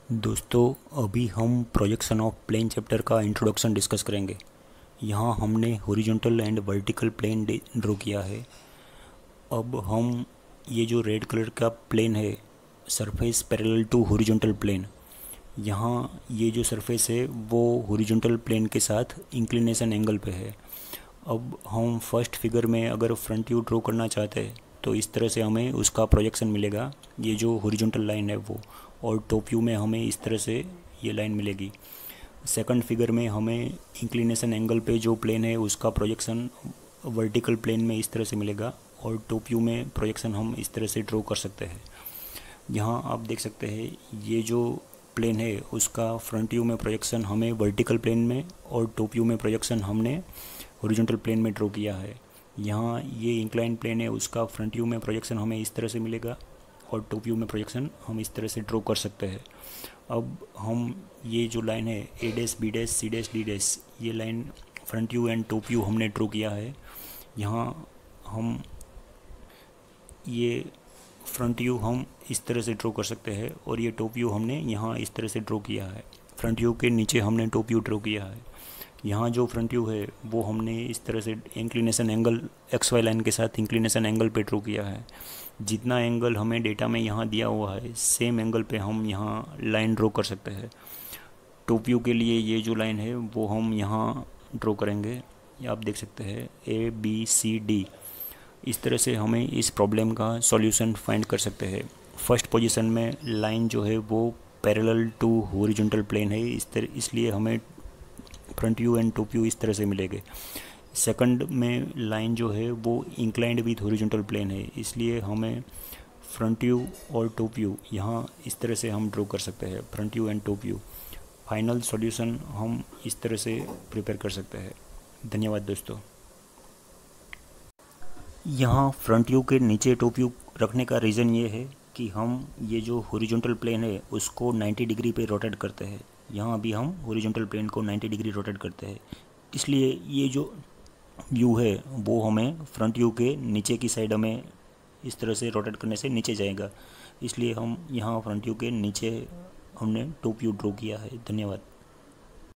दोस्तों, अभी हम प्रोजेक्शन ऑफ प्लेन चैप्टर का इंट्रोडक्शन डिस्कस करेंगे। यहाँ हमने horizontal and vertical plane draw किया है। अब हम ये जो रेड कलर का प्लेन है, surface parallel to horizontal plane, यहाँ ये जो सरफेस है वो हॉरिजॉन्टल प्लेन के साथ इंक्लिनेशन एंगल पे है। अब हम फर्स्ट फिगर में अगर फ्रंट व्यू ड्रॉ करना चाहते हैं तो इस तरह से हमें उसका प्रोजेक्शन मिलेगा। ये जो हॉरिजॉन्टल लाइन है वो, और टॉप व्यू में हमें इस तरह से ये लाइन मिलेगी। सेकंड फिगर में हमें इंक्लिनेशन एंगल पे जो प्लेन है उसका प्रोजेक्शन वर्टिकल प्लेन में इस तरह से मिलेगा, और टॉप व्यू में प्रोजेक्शन हम इस तरह से ड्रॉ कर सकते हैं। यहाँ आप देख सकते हैं ये जो प्लेन है उसका फ्रंट व्यू में प्रोजेक्शन हमें वर्टिकल प्लेन में, और टॉप व्यू में प्रोजेक्शन हमने हॉरिजॉन्टल प्लेन में ड्रॉ किया है। यहाँ ये इंक्लाइन प्लेन है, उसका फ्रंट व्यू में प्रोजेक्शन हमें इस तरह से मिलेगा, और टॉप व्यू में प्रोजेक्शन हम इस तरह से ड्रॉ कर सकते हैं। अब हम ये जो लाइन है A dash B dash C dash D dash, ये line front view and top view हमने ड्रॉ किया है। यहाँ हम ये फ्रंट व्यू हम इस तरह से ड्रॉ कर सकते हैं, और ये टॉप व्यू हमने यहाँ इस तरह से ड्रॉ किया है। फ्रंट व्यू के नीचे हमने टॉप व्यू ड्रॉ किया है। यहाँ जो फ्रंट व्यू है वो हमने इस तरह से inclination angle X Y line के साथ इंक्लिनेशन एंगल पे ड्रॉ किया है। जितना एंगल हमें डेटा में यहाँ दिया हुआ है सेम एंगल पे हम यहाँ लाइन ड्रॉ कर सकते हैं। टॉप व्यू के लिए ये जो लाइन है वो हम यहाँ ड्रॉ करेंगे। ये आप देख सकते हैं ए बी सी डी। इस तरह से हमें इस प्रॉब्लम का सॉल्यूशन फाइंड कर सकते हैं। फर्स्ट पोजीशन में लाइन जो है वो पैरेलल टू हॉरिजॉन्टल प्लेन है, इसलिए हमें front view and top view इस तरह से मिलेंगे। सेकंड में लाइन जो है वो इंक्लाइंड विथ हॉरिजॉन्टल प्लेन है, इसलिए हमें फ्रंट व्यू और टॉप व्यू यहाँ इस तरह से हम ड्रॉ कर सकते हैं, front view and top view. Final solution हम इस तरह से प्रिपेयर कर सकते हैं। धन्यवाद दोस्तों। यहाँ फ्रंट व्यू के नीचे टॉप व्यू रखने का रीज़न ये है कि हम ये जो हॉरिजॉन्टल प्लेन है उसको 90 डिग्री पे रोटेट करते हैं। यहाँ अभी हम हॉरिजॉन्टल प्लेन को 90 डिग्री रोटेट करते हैं, इसलिए ये जो व्यू है वो हमें फ्रंट व्यू के नीचे की साइड हमें इस तरह से रोटेट करने से नीचे जाएगा, इसलिए हम यहाँ फ्रंट व्यू के नीचे हमने टॉप व्यू ड्रॉ किया है। धन्यवाद।